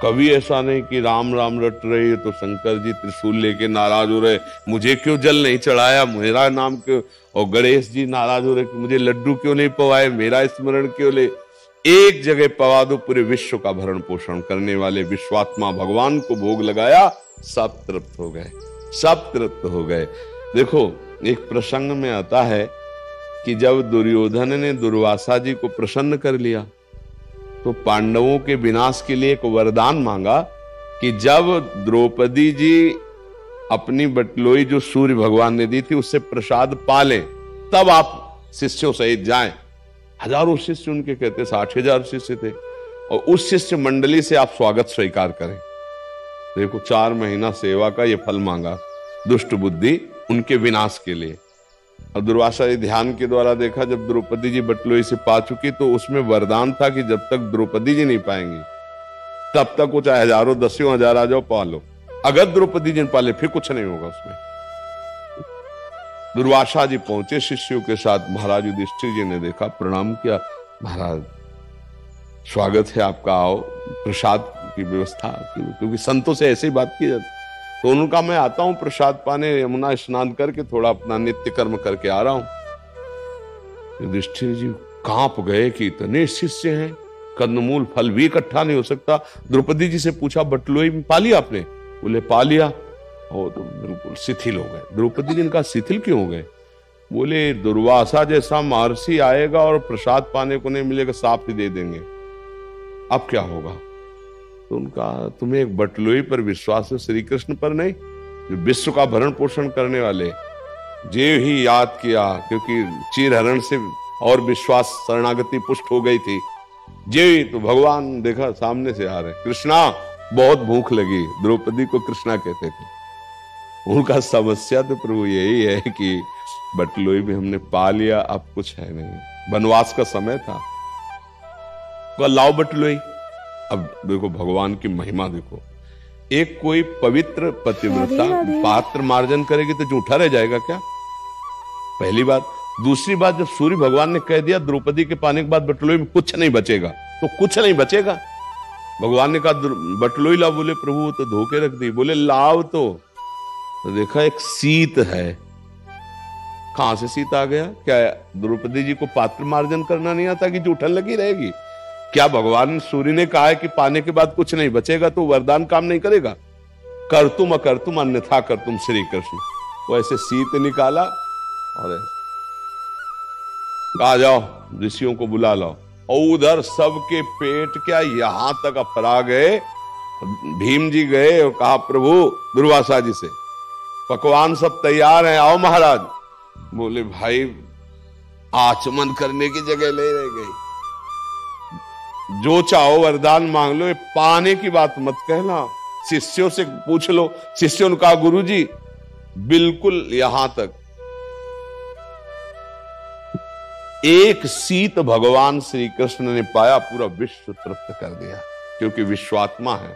कभी ऐसा नहीं कि राम राम रट रही है तो शंकर जी त्रिशूल लेके नाराज हो रहे, मुझे क्यों जल नहीं चढ़ाया, मेरा नाम क्यों, और गणेश जी नाराज हो रहे कि मुझे लड्डू क्यों नहीं पवाए, मेरा स्मरण क्यों ले। एक जगह पवा दो, पूरे विश्व का भरण पोषण करने वाले विश्वात्मा भगवान को भोग लगाया, सब तृप्त हो गए, सब तृप्त हो गए। देखो एक प्रसंग में आता है कि जब दुर्योधन ने दुर्वासा जी को प्रसन्न कर लिया तो पांडवों के विनाश के लिए एक वरदान मांगा कि जब द्रौपदी जी अपनी बटलोई जो सूर्य भगवान ने दी थी उससे प्रसाद पालें तब आप शिष्यों सहित जाएं। हजारों शिष्य उनके कहते 60,000 शिष्य थे, और उस शिष्य मंडली से आप स्वागत स्वीकार करें। देखो 4 महीना सेवा का ये फल मांगा, दुष्ट बुद्धि उनके विनाश के लिए। और दुर्वासा जी ध्यान के द्वारा देखा, जब द्रौपदी जी बटलोई से पा चुकी तो उसमें वरदान था कि जब तक द्रौपदी जी नहीं पाएंगी तब तक वो चाहे हजारों 10,000 आ जाओ पा लो, अगर द्रौपदी जी पाले फिर कुछ नहीं होगा उसमें। दुर्वासा जी पहुंचे शिष्यों के साथ, महाराज युधिष्ठिर जी ने देखा, प्रणाम किया, महाराज स्वागत है आपका, आओ प्रसाद की व्यवस्था, क्योंकि संतों से ऐसे ही बात की जाती। तो उनका मैं आता हूं प्रसाद पाने, यमुना स्नान करके थोड़ा अपना नित्य कर्म करके आ रहा हूं। युधिष्ठिर जी कांप गए कि इतने शिष्य हैं, कंदमूल फल भी इकट्ठा नहीं हो सकता। द्रौपदी जी से पूछा बटलोई में पा लिया आपने? बोले पा लिया। और तो बिल्कुल शिथिल हो गए। द्रौपदी जी ने कहा शिथिल क्यों हो गए? बोले दुर्वासा जैसा महर्षि आएगा और प्रसाद पाने को नहीं मिलेगा, साफ ही दे देंगे, अब क्या होगा? तो उनका तुम्हें एक बटलोई पर विश्वास है, श्री कृष्ण पर नहीं, जो विश्व का भरण पोषण करने वाले। जे ही याद किया, क्योंकि चीरहरण से और विश्वास शरणागति पुष्ट हो गई थी। जे तो भगवान देखा सामने से आ रहे, कृष्णा बहुत भूख लगी, द्रौपदी को कृष्णा कहते थे। उनका समस्या तो प्रभु यही है कि बटलोई भी हमने पा लिया, अब कुछ है नहीं, वनवास का समय था, तो लाओ बटलोई। अब देखो भगवान की महिमा देखो, एक कोई पवित्र पतिव्रता पात्र मार्जन करेगी तो झूठा रह जाएगा क्या? पहली बात। दूसरी बात, जब सूर्य भगवान ने कह दिया द्रौपदी के पाने के बाद बटलोई में कुछ नहीं बचेगा, तो कुछ नहीं बचेगा। भगवान ने कहा बटलोई लाओ, बोले प्रभु तो धोके रख दी। बोले लाओ तो देखा एक शीत है, कहां से शीत आ गया? क्या द्रौपदी जी को पात्र मार्जन करना नहीं आता कि जूठन लगी रहेगी? क्या भगवान सूर्य ने कहा है कि पाने के बाद कुछ नहीं बचेगा तो वरदान काम नहीं करेगा? कर तुम अकर तुम अन्यथा कर तुम श्री कृष्ण। वो ऐसे शीत निकाला और कहा जाओ ऋषियों को बुला लाओ, और उधर सबके पेट क्या यहां तक अफरा गए। भीम जी गए और कहा प्रभु दुर्वासा जी से, पकवान सब तैयार हैं, आओ महाराज। बोले भाई आचमन करने की जगह ले रह गई, जो चाहो वरदान मांग लो, पाने की बात मत कहना, शिष्यों से पूछ लो। शिष्यों ने कहा गुरु जी बिल्कुल यहां तक। एक शीत भगवान श्री कृष्ण ने पाया, पूरा विश्व तृप्त कर दिया, क्योंकि विश्वात्मा है,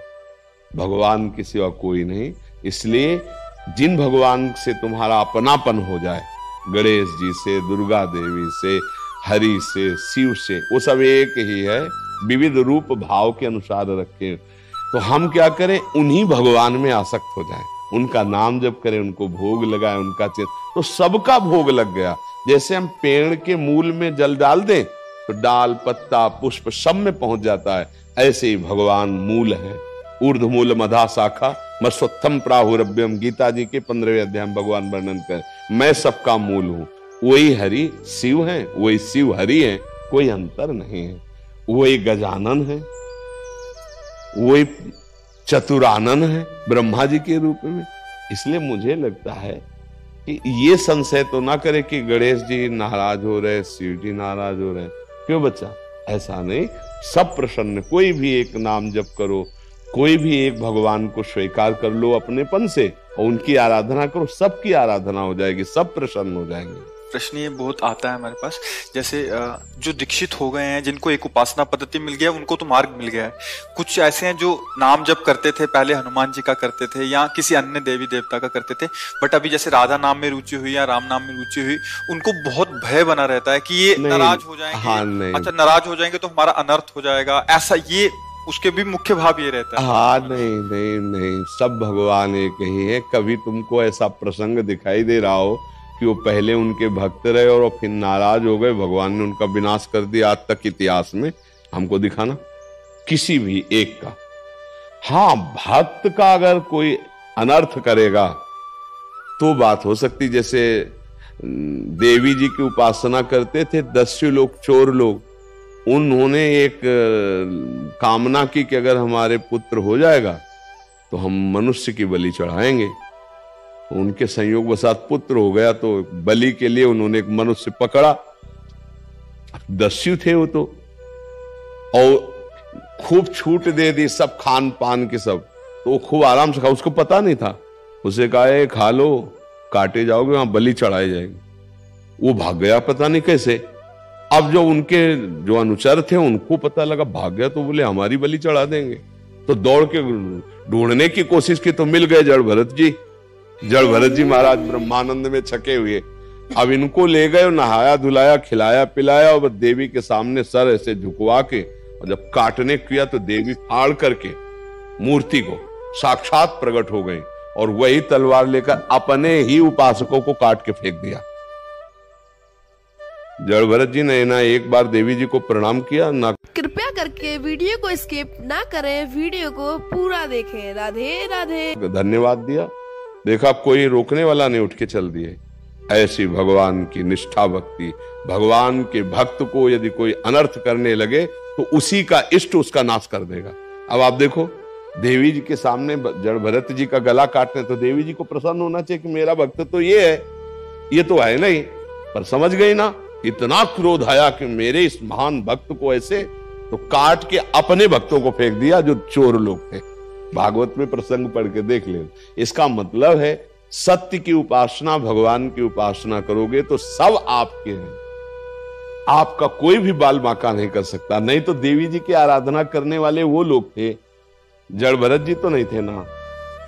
भगवान की सिवा कोई नहीं। इसलिए जिन भगवान से तुम्हारा अपनापन हो जाए, गणेश जी से, दुर्गा देवी से, हरि से, शिव से, वो सब एक ही है, विविध रूप भाव के अनुसार रखे। तो हम क्या करें, उन्हीं भगवान में आसक्त हो जाएं, उनका नाम जप करें, उनको भोग लगाएं, उनका तो सबका भोग लग गया। जैसे हम पेड़ के मूल में जल डाल दें तो डाल पत्ता पुष्प सब में पहुंच जाता है, ऐसे ही भगवान मूल है। ऊर्ध्वमूल मधा शाखा मत्स्योत्थम प्राहुरभ्यम, गीता जी के 15वें अध्याय भगवान वर्णन कर, मैं सबका मूल हूं। वही हरि शिव है, वही शिव हरि है, कोई अंतर नहीं है। वही गजानन है, वही चतुरानन है ब्रह्मा जी के रूप में। इसलिए मुझे लगता है कि ये संशय तो ना करे कि गणेश जी नाराज हो रहे, शिव जी नाराज हो रहे, क्यों बच्चा? ऐसा नहीं, सब प्रसन्न। कोई भी एक नाम जप करो, कोई भी एक भगवान को स्वीकार कर लो अपनेपन से और उनकी आराधना करो, सबकी आराधना हो जाएगी, सब प्रसन्न हो जाएंगे। प्रश्न ये बहुत आता है हमारे पास, जैसे जो दीक्षित हो गए हैं, जिनको एक उपासना पद्धति मिल गया, उनको तो मार्ग मिल गया है। कुछ ऐसे हैं जो नाम जप करते थे, पहले हनुमान जी का करते थे या किसी अन्य देवी देवता का करते थे, बट अभी जैसे राधा नाम में रुचि हुई या राम नाम में रुचि हुई, उनको बहुत भय बना रहता है कि ये नाराज हो जाएंगे। हाँ, अच्छा नाराज हो जाएंगे तो हमारा अनर्थ हो जाएगा, ऐसा ये उसके भी मुख्य भाव ये रहता है। हाँ, नहीं नहीं नहीं, सब भगवान एक ही है। कभी तुमको ऐसा प्रसंग दिखाई दे रहा हो कि वो पहले उनके भक्त रहे और फिर नाराज हो गए, भगवान ने उनका विनाश कर दिया, आज तक इतिहास में हमको दिखाना किसी भी एक का। हाँ, भक्त का अगर कोई अनर्थ करेगा तो बात हो सकती, जैसे देवी जी की उपासना करते थे दस्यु लोग, चोर लोग, उन्होंने एक कामना की कि अगर हमारे पुत्र हो जाएगा तो हम मनुष्य की बलि चढ़ाएंगे। उनके संयोग वसात पुत्र हो गया तो बलि के लिए उन्होंने एक मनुष्य पकड़ा, दस्यु थे वो तो, और खूब छूट दे दी सब खान पान के सब, तो वो खूब आराम से खा, उसको पता नहीं था। उसे कहा खा लो, काटे जाओगे वहां बलि चढ़ाई जाएगी। वो भाग गया पता नहीं कैसे। अब जो उनके जो अनुचर थे उनको पता लगा, भाग गया, तो बोले हमारी बलि चढ़ा देंगे। तो दौड़ के ढूंढने की कोशिश की तो मिल गए जड़ भरत जी। जड़ भरत जी महाराज ब्रह्मानंद में छके हुए। अब इनको ले गए, नहाया धुलाया, खिलाया पिलाया, और देवी के सामने सर ऐसे झुकवा के, और जब काटने किया तो देवी फाड़ करके मूर्ति को साक्षात प्रकट हो गई, और वही तलवार लेकर अपने ही उपासकों को काट के फेंक दिया। जड़ भरत जी ने ना एक बार देवी जी को प्रणाम किया ना। कृपया करके वीडियो को स्किप ना करें, वीडियो को पूरा देखें। राधे राधे। धन्यवाद दिया। देखा कोई रोकने वाला नहीं, उठ के चल दिए। ऐसी भगवान की निष्ठा भक्ति। भगवान के भक्त को यदि कोई अनर्थ करने लगे तो उसी का इष्ट उसका नाश कर देगा। अब आप देखो, देवी जी के सामने जड़ भरत जी का गला काटने, तो देवी जी को प्रसन्न होना चाहिए कि मेरा भक्त तो ये है, ये तो है नहीं, पर समझ गई ना, इतना क्रोध आया कि मेरे इस महान भक्त को ऐसे, तो काट के अपने भक्तों को फेंक दिया जो चोर लोग थे। भागवत में प्रसंग पढ़ के देख ले। इसका मतलब है सत्य की उपासना, भगवान की उपासना करोगे तो सब आपके हैं, आपका कोई भी बाल बांका नहीं कर सकता। नहीं तो देवी जी की आराधना करने वाले वो लोग थे, जड़ भरत जी तो नहीं थे ना।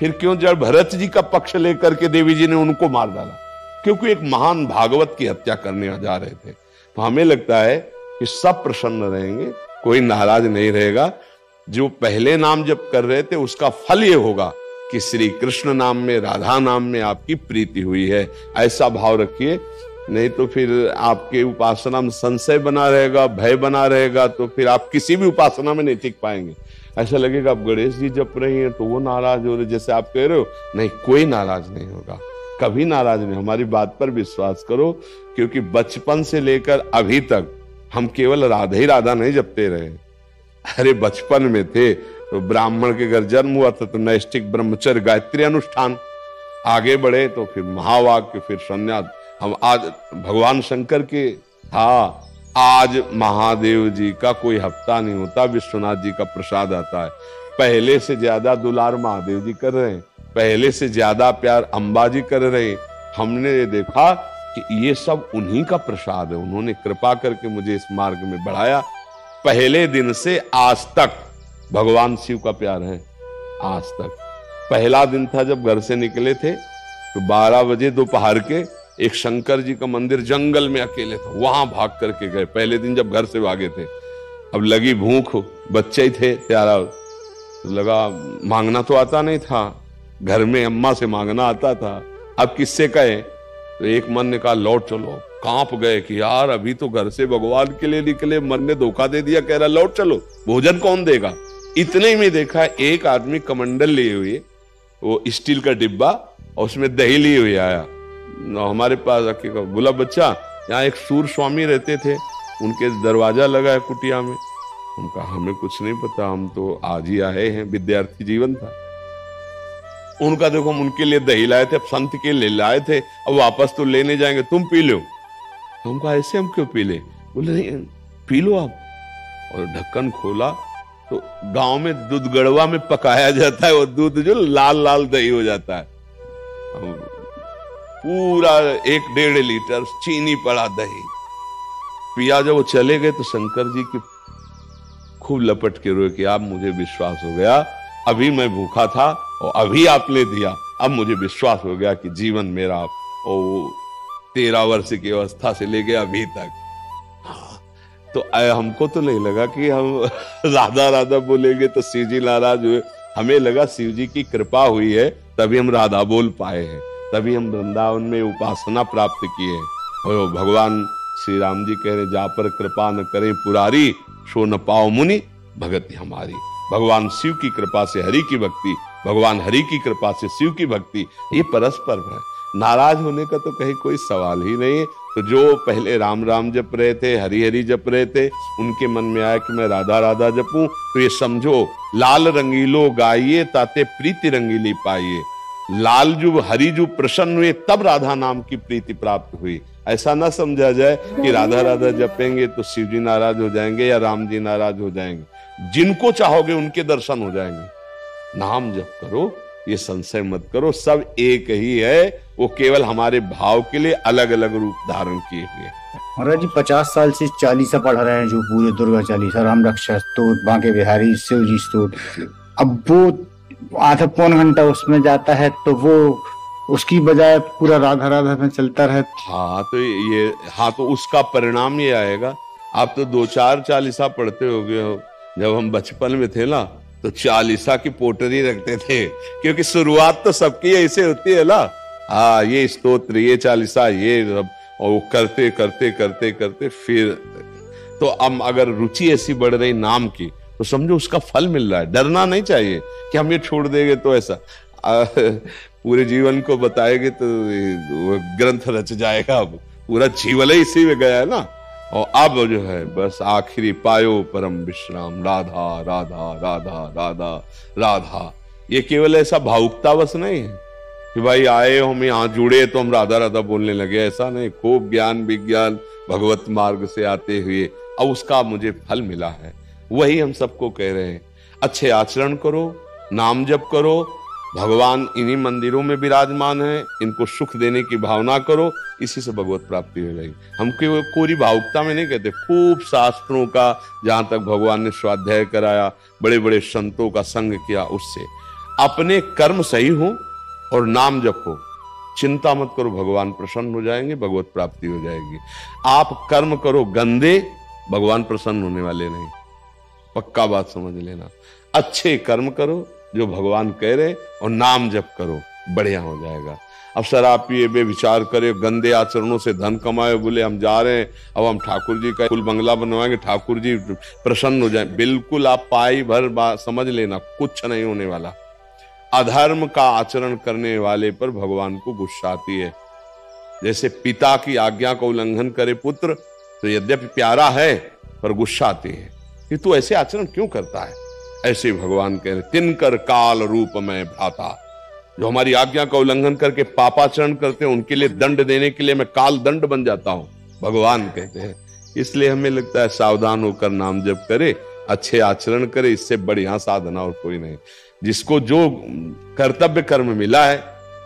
फिर क्यों जड़ भरत जी का पक्ष लेकर के देवी जी ने उनको मार डाला? क्योंकि एक महान भागवत की हत्या करने जा रहे थे। तो हमें लगता है कि सब प्रसन्न रहेंगे, कोई नाराज नहीं रहेगा। जो पहले नाम जप कर रहे थे उसका फल ये होगा कि श्री कृष्ण नाम में, राधा नाम में आपकी प्रीति हुई है, ऐसा भाव रखिए। नहीं तो फिर आपके उपासना में संशय बना रहेगा, भय बना रहेगा, तो फिर आप किसी भी उपासना में नहीं टिक पाएंगे। ऐसा लगेगा आप गणेश जी जप रही हैं तो वो नाराज हो रहे, जैसे आप कह रहे हो। नहीं, कोई नाराज नहीं होगा, कभी नाराज नहीं। हमारी बात पर विश्वास करो, क्योंकि बचपन से लेकर अभी तक हम केवल राधा ही राधा नहीं जपते रहे। अरे बचपन में थे तो ब्राह्मण के घर जन्म हुआ था तो नैष्ठिक ब्रह्मचर्य गायत्री अनुष्ठान, आगे बढ़े तो फिर महावाक्य, फिर संन्यास। हम आज भगवान शंकर के, हाँ, आज महादेव जी का कोई हफ्ता नहीं होता, विश्वनाथ जी का प्रसाद आता है। पहले से ज्यादा दुलार महादेव जी कर रहे हैं, पहले से ज्यादा प्यार अंबाजी कर रहे हैं। हमने ये देखा कि ये सब उन्हीं का प्रसाद है। उन्होंने कृपा करके मुझे इस मार्ग में बढ़ाया। पहले दिन से आज तक भगवान शिव का प्यार है, आज तक। पहला दिन था जब घर से निकले थे तो 12 बजे दोपहर के एक शंकर जी का मंदिर जंगल में अकेले था, वहां भाग करके गए। पहले दिन जब घर से भागे थे, अब लगी भूख, बच्चे ही थे प्यारा, तो लगा मांगना तो आता नहीं था, घर में अम्मा से मांगना आता था, अब किससे कहे? तो एक मन ने कहा लौट चलो। कांप गए कि यार अभी तो घर से भगवान के लिए निकले, मन ने धोखा दे दिया, कह रहा लौट चलो, भोजन कौन देगा? इतने में देखा एक आदमी कमंडल लिए हुए, वो स्टील का डिब्बा, और उसमें दही लिए हुए आया हमारे पास आके। बोला बच्चा, यहाँ एक सूर स्वामी रहते थे, उनके दरवाजा लगा है कुटिया में। उनका हमें कुछ नहीं पता, हम तो आज ही आए हैं, विद्यार्थी जीवन था। उनका देखो हम उनके लिए दही लाए थे, अब संत के लिए लाए थे, अब वापस तो लेने जाएंगे, तुम पी लो। हमको ऐसे हम क्यों पी ले? बोले नहीं पी लो आप। और ढक्कन खोला तो गांव में दूध गड़वा में पकाया जाता है, वो दूध जो लाल लाल दही हो जाता है, पूरा 1-1.5 लीटर चीनी पड़ा दही पिया। जब वो चले गए तो शंकर जी की खूब लपट के रोए कि आप, मुझे विश्वास हो गया, अभी मैं भूखा था और अभी आपने दिया, अब मुझे विश्वास हो गया कि जीवन मेरा, और 13 वर्ष की अवस्था से ले गया अभी तक। तो हमको तो नहीं लगा कि हम राधा राधा बोलेंगे तो शिव जी नाराज हुए। हमें लगा शिव जी की कृपा हुई है तभी हम राधा बोल पाए हैं, तभी हम वृंदावन में उपासना प्राप्त किए हैं। और भगवान श्री राम जी कह रहे, जा पर कृपा न करें पुरारी, सो न पाओ मुनि भगति हमारी। भगवान शिव की कृपा से हरि की भक्ति, भगवान हरि की कृपा से शिव की भक्ति, ये परस्पर है। नाराज होने का तो कहीं कोई सवाल ही नहीं है। तो जो पहले राम राम जप रहे थे, हरि हरि जप रहे थे, उनके मन में आया कि मैं राधा राधा जपूं, तो ये समझो लाल रंगीलो गाइए ताते प्रीति रंगीली पाइए। लाल जो हरि जो प्रसन्न हुए तब राधा नाम की प्रीति प्राप्त हुई। ऐसा ना समझा जाए कि राधा राधा जपेंगे तो शिव जी नाराज हो जाएंगे या राम जी नाराज हो जाएंगे। जिनको चाहोगे उनके दर्शन हो जाएंगे। नाम जप करो, ये संशय मत करो, सब एक ही है, वो केवल हमारे भाव के लिए अलग अलग रूप धारण किए हुए हैं। महाराज जी 50 साल से चालीसा पढ़ रहे हैं, जो पूरे दुर्गा चालीसा, राम रक्षा स्तोत्र, बांके बिहारी, शिव जी स्तोत्र। अब वो आधा पौन घंटा उसमें जाता है तो वो उसकी बजाय पूरा राधा राधा में चलता रहे। हाँ तो उसका परिणाम ये आएगा। आप तो 2-4 चालीसा पढ़ते होगे हो। जब हम बचपन में थे ना तो चालीसा की पोटरी रखते थे, क्योंकि शुरुआत तो सबकी ऐसे होती है ना। हाँ, ये स्तोत्र, ये चालीसा, ये रब, और वो करते करते करते करते फिर तो अब अगर रुचि ऐसी बढ़ रही नाम की तो समझो उसका फल मिल रहा है। डरना नहीं चाहिए कि हम ये छोड़ देंगे तो ऐसा पूरे जीवन को बताएंगे तो वो ग्रंथ रच जाएगा। अब पूरा जीवन ही इसी में गया है ना। और अब जो है बस आखिरी पायो परम विश्राम, राधा राधा राधा राधा राधा। ये केवल ऐसा भावुकतावश नहीं है कि भाई आए हम यहाँ जुड़े तो हम राधा राधा बोलने लगे, ऐसा नहीं। खूब ज्ञान विज्ञान भगवत मार्ग से आते हुए अब उसका मुझे फल मिला है। वही हम सबको कह रहे हैं, अच्छे आचरण करो, नाम जप करो, भगवान इन्हीं मंदिरों में विराजमान है, इनको सुख देने की भावना करो, इसी से भगवत प्राप्ति हो जाएगी। हम कोरी भावुकता में नहीं कहते। खूब शास्त्रों का जहां तक भगवान ने स्वाध्याय कराया, बड़े बड़े संतों का संग किया, उससे अपने कर्म सही हो और नाम जपो, चिंता मत करो, भगवान प्रसन्न हो जाएंगे, भगवत प्राप्ति हो जाएगी। आप कर्म करो गंदे, भगवान प्रसन्न होने वाले नहीं, पक्का बात समझ लेना। अच्छे कर्म करो जो भगवान कह रहे, और नाम जप करो, बढ़िया हो जाएगा। अब सर आप ये विचार करे गंदे आचरणों से धन कमाए, बोले हम जा रहे हैं अब हम ठाकुर जी का कुल बंगला बनवाएंगे, ठाकुर जी प्रसन्न हो जाए, बिल्कुल आप पाई भर बात समझ लेना, कुछ नहीं होने वाला। अधर्म का आचरण करने वाले पर भगवान को गुस्सा आती है। जैसे पिता की आज्ञा का उल्लंघन करे पुत्र तो यद्यपि प्यारा है पर गुस्सा आती है कि तू ऐसे आचरण क्यों करता है। ऐसे भगवान कह रहे, तिनकर काल रूप में भ्राता, जो हमारी आज्ञा का उल्लंघन करके पापाचरण करते हैं उनके लिए दंड देने के लिए मैं काल दंड बन जाता हूं, भगवान कहते हैं। इसलिए हमें लगता है सावधान होकर नाम जप करे, अच्छे आचरण करे, इससे बढ़िया साधना और कोई नहीं। जिसको जो कर्तव्य कर्म मिला है,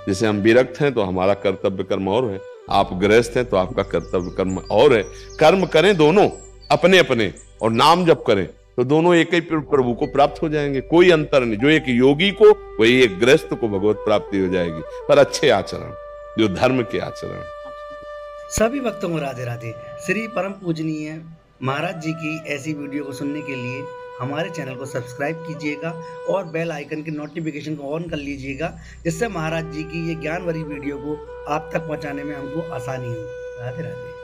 जैसे हम विरक्त हैं तो हमारा कर्तव्य कर्म और है, आप गृहस्थ हैं तो आपका कर्तव्य कर्म और है। कर्म करें दोनों अपने अपने और नाम जप करें तो दोनों एक ही प्रभु को प्राप्त हो जाएंगे, कोई अंतर नहीं। जो एक योगी को वही एक गृहस्थ को भगवत प्राप्ति हो जाएगी, पर अच्छे आचरण, जो धर्म के आचरण। सभी भक्तों को राधे राधे। श्री परम पूजनीय महाराज जी की ऐसी वीडियो को सुनने के लिए हमारे चैनल को सब्सक्राइब कीजिएगा और बेल आइकन के नोटिफिकेशन को ऑन कर लीजिएगा, जिससे महाराज जी की ये ज्ञान भरी वीडियो को आप तक पहुंचाने में हमको आसानी हो। राधे राधे।